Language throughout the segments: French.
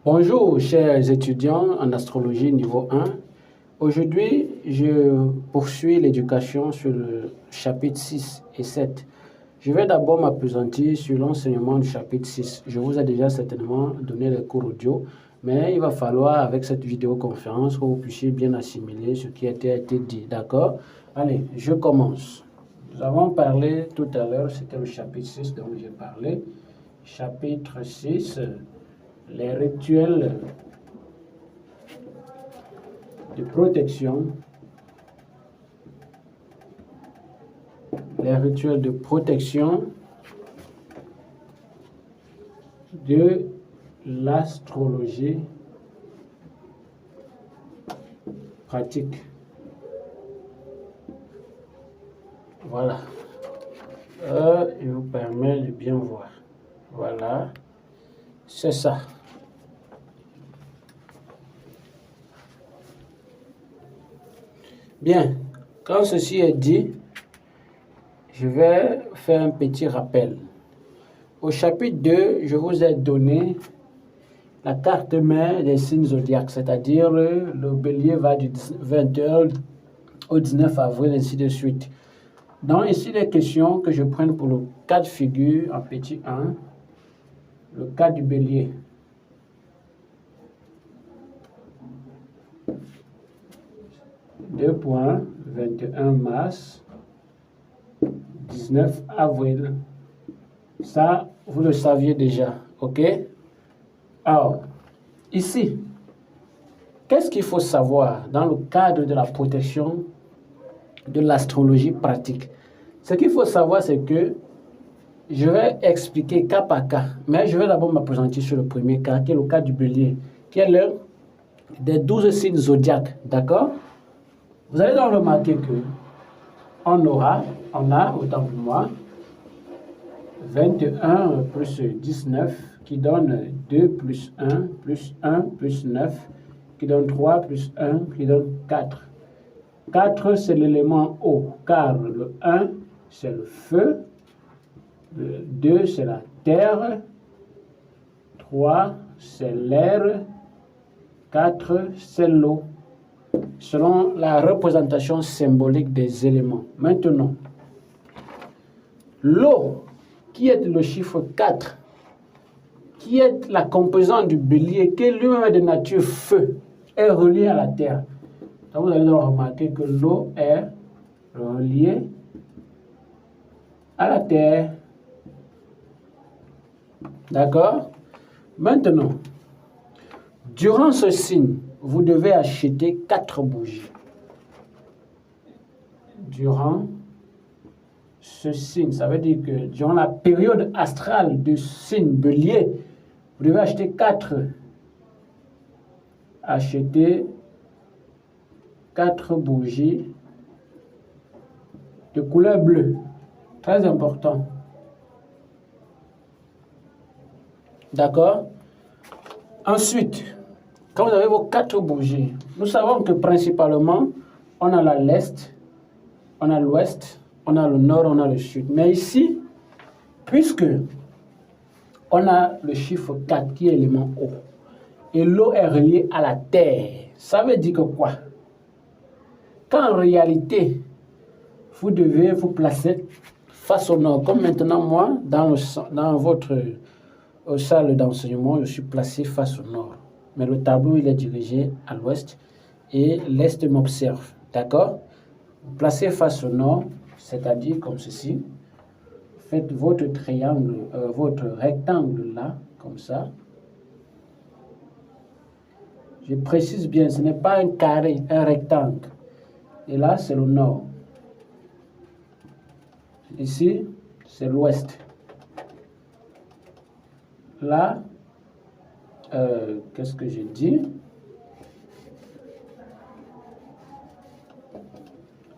Bonjour chers étudiants en astrologie niveau 1. Aujourd'hui, je poursuis l'éducation sur le chapitre 6 et 7. Je vais d'abord m'appesantir sur l'enseignement du chapitre 6. Je vous ai déjà certainement donné les cours audio, mais il va falloir avec cette vidéoconférence que vous puissiez bien assimiler ce qui a été dit. D'accord? Allez, je commence. Nous avons parlé tout à l'heure, c'était le chapitre 6 dont j'ai parlé. Chapitre 6. Les rituels de protection, de l'astrologie pratique. Voilà. Je vous permets de bien voir. Voilà. C'est ça. Bien, quand ceci est dit, je vais faire un petit rappel. Au chapitre 2, je vous ai donné la carte mère des signes zodiaques, c'est-à-dire le bélier va du 20h au 19 avril, ainsi de suite. Donc ici, les questions que je prenne pour le cas de figure en petit 1, le cas du bélier. Deux points, 21 mars, 19 avril. Ça, vous le saviez déjà, ok? Alors, ici, qu'est-ce qu'il faut savoir dans le cadre de la protection de l'astrologie pratique? Ce qu'il faut savoir, c'est que je vais expliquer cas par cas, mais je vais d'abord me présenter sur le premier cas, qui est le cas du bélier, qui est l'un des 12 signes zodiaques, d'accord? Vous allez donc remarquer que on a, autant pour moi, 21 plus 19 qui donne 2 plus 1 plus 1 plus 9 qui donne 3 plus 1 qui donne 4. 4 c'est l'élément eau car le 1 c'est le feu, le 2 c'est la terre, 3 c'est l'air, 4 c'est l'eau, selon la représentation symbolique des éléments. Maintenant, l'eau, qui est le chiffre 4, qui est la composante du bélier, qui est lui-même de nature feu, est reliée à la terre. Donc vous allez donc remarquer que l'eau est reliée à la terre. D'accord? Maintenant, durant ce signe, vous devez acheter 4 bougies. Durant ce signe, ça veut dire que durant la période astrale du signe bélier, vous devez acheter 4 bougies de couleur bleue. Très important. D'accord? Ensuite, quand vous avez vos 4 bougies, nous savons que principalement, on a l'est, on a l'ouest, on a le nord, on a le sud. Mais ici, puisque on a le chiffre 4 qui est l'élément eau, et l'eau est reliée à la terre, ça veut dire que quoi? Qu'en réalité, vous devez vous placer face au nord. Comme maintenant, moi, dans votre salle d'enseignement, je suis placé face au nord. Mais le tableau, il est dirigé à l'ouest et l'est m'observe. D'accord? Vous placez face au nord, c'est-à-dire comme ceci. Faites votre triangle, votre rectangle là, comme ça. Je précise bien, ce n'est pas un carré, un rectangle. Et là, c'est le nord. Ici, c'est l'ouest. Là, qu'est-ce que j'ai dit?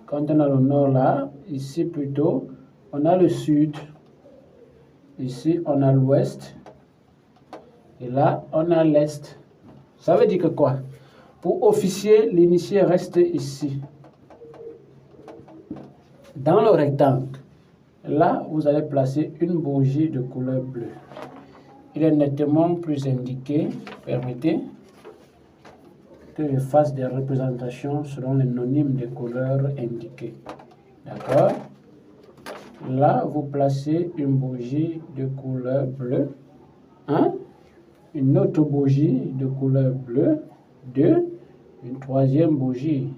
Quand on a le nord là, ici plutôt, on a le sud. Ici, on a l'ouest. Et là, on a l'est. Ça veut dire que quoi? Pour officier, l'initié reste ici. Dans le rectangle. Là, vous allez placer une bougie de couleur bleue. il est nettement plus indiqué. Permettez que je fasse des représentations selon les nonymes des couleurs indiquées. D'accord? Là, vous placez une bougie de couleur bleue. Une autre bougie de couleur bleue. 2. Une troisième bougie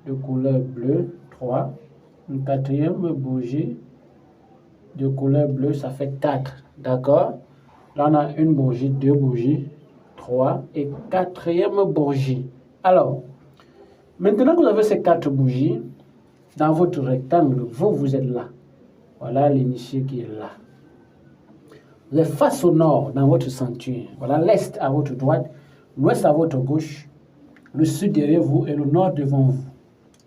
de couleur bleue. 3. Une quatrième bougie de couleur bleue, ça fait 4. D'accord? Là, on a une bougie, 2 bougies, 3 et quatrième bougie. Alors, maintenant que vous avez ces 4 bougies, dans votre rectangle, vous êtes là. Voilà l'initié qui est là. Vous êtes face au nord dans votre sanctuaire. Voilà l'est à votre droite, l'ouest à votre gauche, le sud derrière vous et le nord devant vous.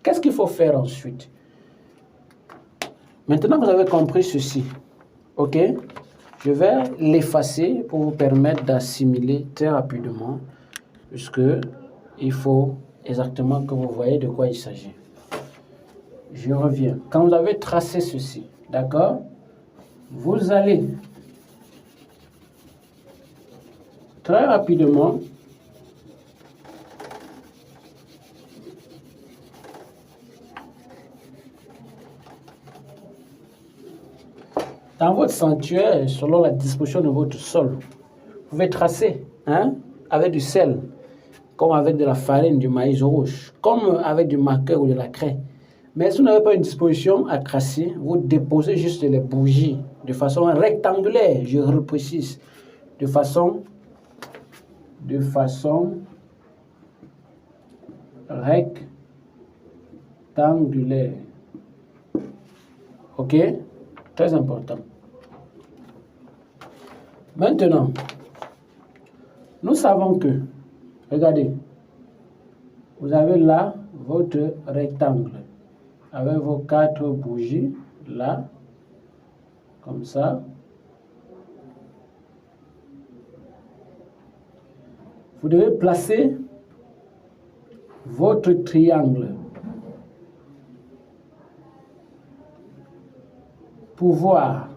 Qu'est-ce qu'il faut faire ensuite? Maintenant que vous avez compris ceci, ok, je vais l'effacer pour vous permettre d'assimiler très rapidement, puisque il faut exactement que vous voyez de quoi il s'agit. Je reviens. Quand vous avez tracé ceci, d'accord, vous allez très rapidement dans votre sanctuaire, selon la disposition de votre sol, vous pouvez tracer avec du sel, comme avec de la farine, du maïs rouge, comme avec du marqueur ou de la craie. Mais si vous n'avez pas une disposition à tracer, vous déposez juste les bougies de façon rectangulaire, je reprécise, de façon rectangulaire. Ok? Très important. Maintenant, nous savons que, regardez, vous avez là votre rectangle avec vos 4 bougies, là, comme ça. Vous devez placer votre triangle pouvoir,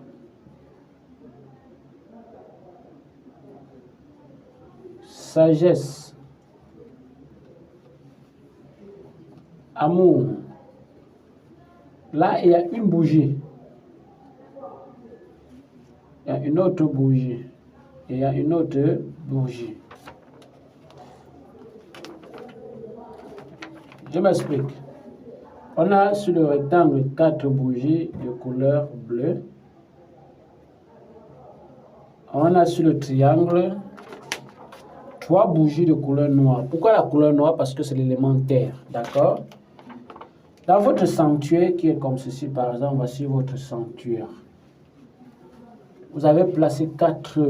sagesse, amour. Là, il y a une bougie. Il y a une autre bougie. Et il y a une autre bougie. Je m'explique. On a sur le rectangle 4 bougies de couleur bleue. On a sur le triangle 3 bougies de couleur noire. Pourquoi la couleur noire? Parce que c'est l'élément terre. D'accord? Dans votre sanctuaire qui est comme ceci, par exemple, voici votre sanctuaire. Vous avez placé 4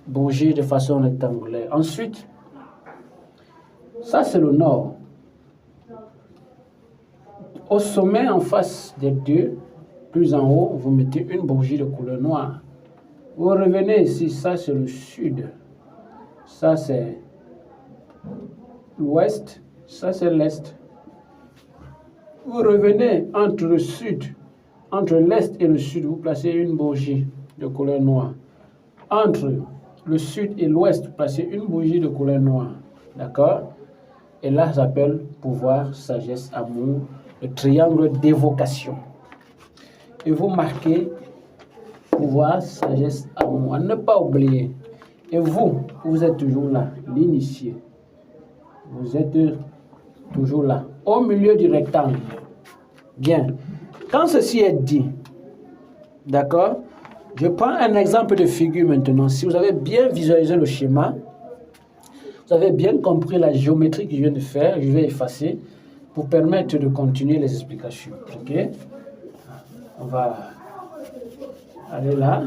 bougies de façon rectangulaire. Ensuite, ça c'est le nord. Au sommet, en face des 2, plus en haut, vous mettez une bougie de couleur noire. Vous revenez ici, ça c'est le sud. Ça c'est l'ouest, ça c'est l'est. Vous revenez entre le sud, entre l'est et le sud, vous placez une bougie de couleur noire. Entre le sud et l'ouest, vous placez une bougie de couleur noire. D'accord? Et là, ça s'appelle pouvoir, sagesse, amour, le triangle d'évocation. Et vous marquez pouvoir, sagesse, amour. À ne pas oublier. Et vous êtes toujours là, l'initié. Vous êtes toujours là, au milieu du rectangle. Bien. Quand ceci est dit, d'accord, je prends un exemple de figure maintenant. Si vous avez bien visualisé le schéma, vous avez bien compris la géométrie que je viens de faire, je vais effacer pour permettre de continuer les explications. Ok? On va aller là.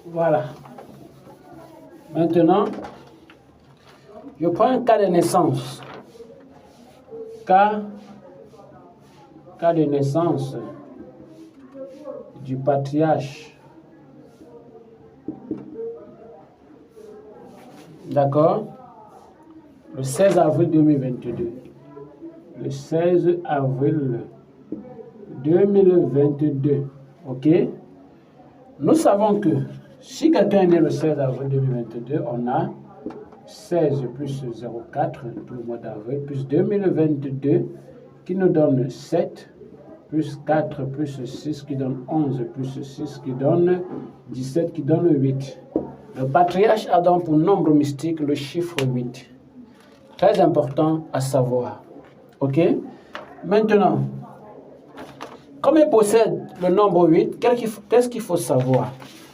Voilà. Maintenant, je prends un cas de naissance. Cas de naissance du patriarche. D'accord? Le 16 avril 2022. Le 16 avril 2022. OK? Nous savons que si quelqu'un est né le 16 avril 2022, on a 16 plus 0,4 pour le mois d'avril, plus 2022 qui nous donne 7, plus 4 plus 6 qui donne 11, plus 6 qui donne 17 qui donne 8. Le patriarche a donc pour nombre mystique le chiffre 8. Très important à savoir. OK? Maintenant, comme il possède le nombre 8, qu'est-ce qu'il faut savoir?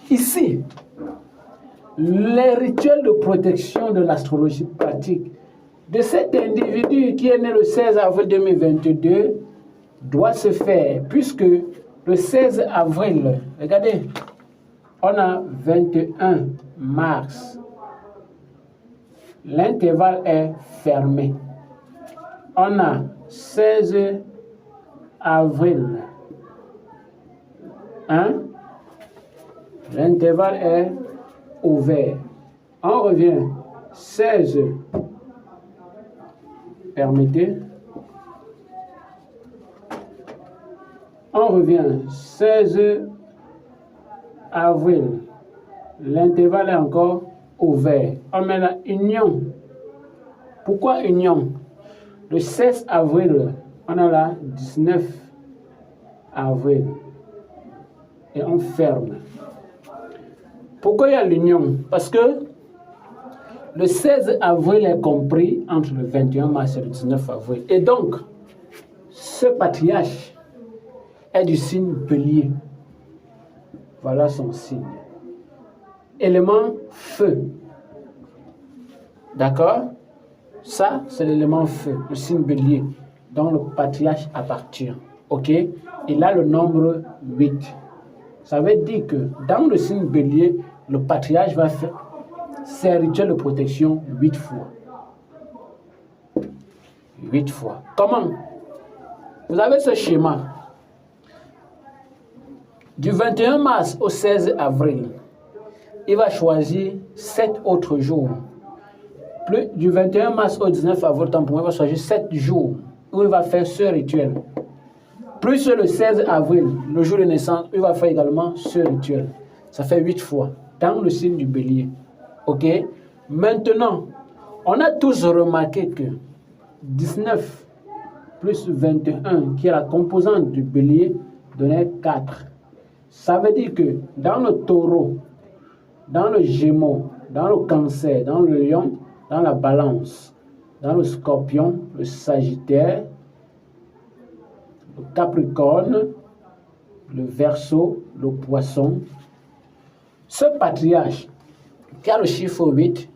Ici, les rituels de protection de l'astrologie pratique de cet individu qui est né le 16 avril 2022 doit se faire, puisque le 16 avril, regardez, on a 21 mars. L'intervalle est fermé. On a 16 avril. L'intervalle est ouvert. On revient 16. Permettez. On revient 16 avril. L'intervalle est encore ouvert. On met la union. Pourquoi union? Le 16 avril, on a la 19 avril. Et on ferme. Pourquoi il y a l'union? Parce que le 16 avril est compris entre le 21 mars et le 19 avril. Et donc, ce patriarche est du signe Bélier. Voilà son signe. Élément feu. D'accord? Ça, c'est l'élément feu, le signe Bélier, dont le patriarche appartient. OK? Il a le nombre 8. Ça veut dire que dans le signe Bélier, le patriarche va faire ses rituels de protection 8 fois. 8 fois. Comment? Vous avez ce schéma. Du 21 mars au 16 avril, il va choisir 7 autres jours. Plus du 21 mars au 19 avril, il va choisir 7 jours où il va faire ce rituel. Plus le 16 avril, le jour de naissance, il va faire également ce rituel. Ça fait 8 fois dans le signe du Bélier. OK? Maintenant, on a tous remarqué que 19 plus 21, qui est la composante du Bélier, donnait 4. Ça veut dire que dans le Taureau, dans le Gémeaux, dans le Cancer, dans le Lion, dans la Balance, dans le Scorpion, le Sagittaire, le Capricorne, le Verseau, le Poisson, ce patriarche qui a le chiffre 8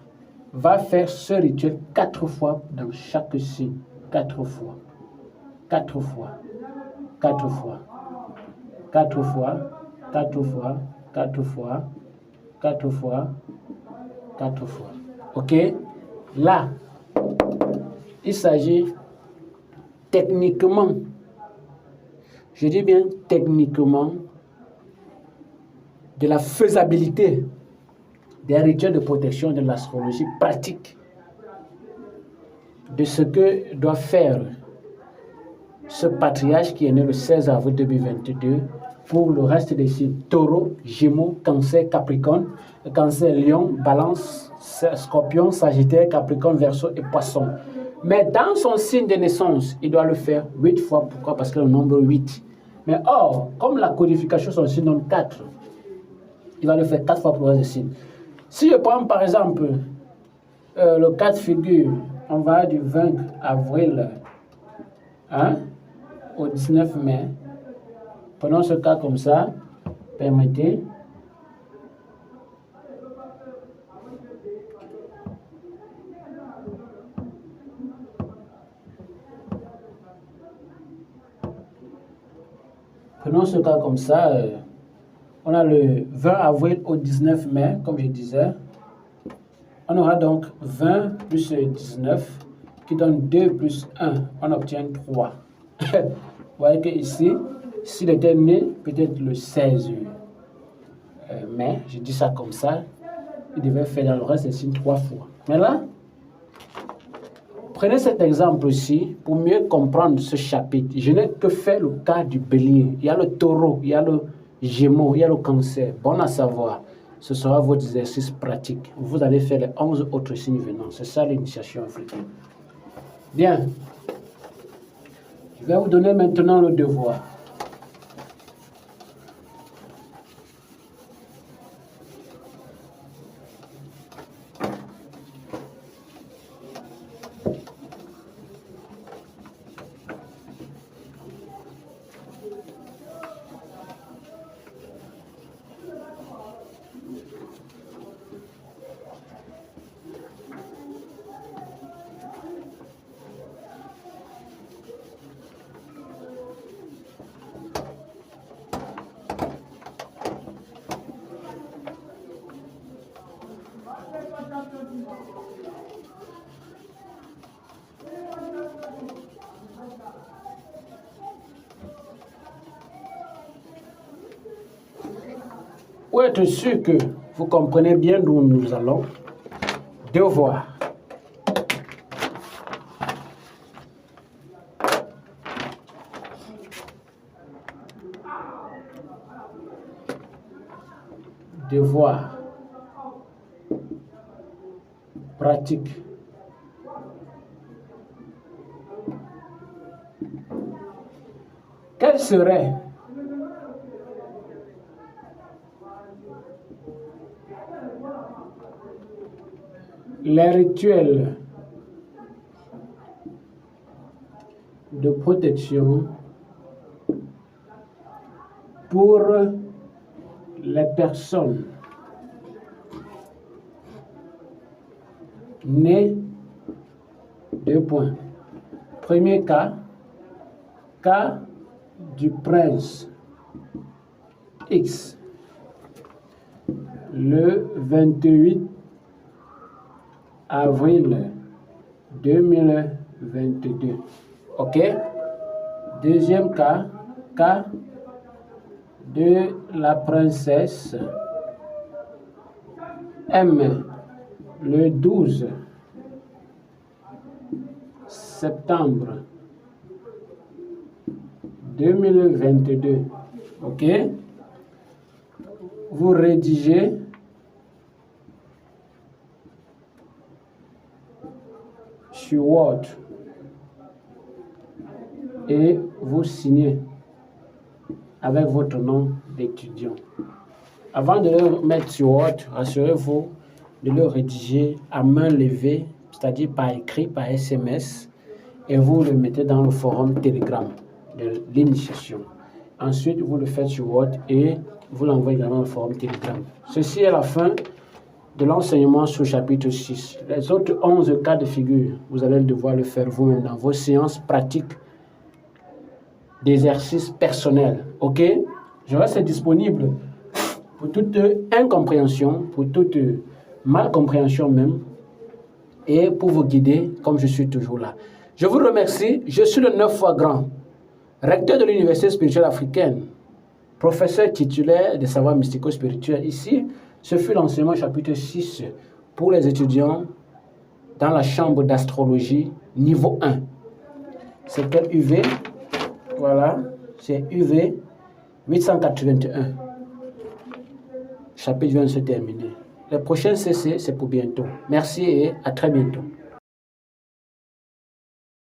va faire ce rituel 4 fois dans chaque signe. 4 fois. 4 fois. 4 fois. 4 fois. 4 fois. 4 fois. 4 fois. 4 fois. OK? Là, il s'agit techniquement, je dis bien techniquement, de la faisabilité des rituels de protection de l'astrologie pratique, de ce que doit faire ce patriarche qui est né le 16 avril 2022 pour le reste des signes Taureau, Gémeaux, Cancer, Capricorne, Cancer, Lion, Balance, Scorpion, Sagittaire, Capricorne, Verseau et Poisson. Mais dans son signe de naissance, il doit le faire 8 fois. Pourquoi? Parce que le nombre 8. Mais or, comme la codification sur le signe donne 4, il va le faire 4 fois pour le reste des signes. Si je prends par exemple le cas de figure, on va du 20 avril au 19 mai. Prenons ce cas comme ça. Permettez. Prenons ce cas comme ça. On a le 20 avril au 19 mai, comme je disais. On aura donc 20 plus 19 qui donne 2 plus 1. On obtient 3. Vous voyez que ici, s'il était né peut-être le 16 mai, je dis ça comme ça, il devait faire dans le reste des signes 3 fois. Mais là, prenez cet exemple ici pour mieux comprendre ce chapitre. Je n'ai que fait le cas du bélier. Il y a le taureau, il y a le gémeaux, il y a le cancer. Bon à savoir, ce sera votre exercice pratique. Vous allez faire les 11 autres signes venants. C'est ça l'initiation africaine. Bien. Je vais vous donner maintenant le devoir. Pour être sûr que vous comprenez bien d'où nous allons, devoir. Devoir. Pratique. Quel serait les rituels de protection pour les personnes nées? 2 points. Premier cas du prince X, le 28 avril 2022. OK? Deuxième cas de la princesse M, le 12 septembre 2022. OK? Vous rédigez sur Word et vous signez avec votre nom d'étudiant. Avant de le mettre sur Word, assurez-vous de le rédiger à main levée, c'est-à-dire par écrit, par SMS, et vous le mettez dans le forum Telegram de l'initiation. Ensuite, vous le faites sur Word et vous l'envoyez également au forum Telegram. Ceci est la fin de l'enseignement sur le chapitre 6. Les autres 11 cas de figure, vous allez devoir le faire vous-même dans vos séances pratiques d'exercices personnels. OK? Je reste disponible pour toute incompréhension, pour toute malcompréhension même, et pour vous guider comme je suis toujours là. Je vous remercie. Je suis le 9 fois grand, recteur de l'Université spirituelle africaine, professeur titulaire des savoirs mystico-spirituels. Ici, ce fut l'enseignement chapitre 6 pour les étudiants dans la chambre d'astrologie niveau 1. C'est quel UV? Voilà, c'est UV 881. Chapitre vient de se terminer. Le prochain CC, c'est pour bientôt. Merci et à très bientôt.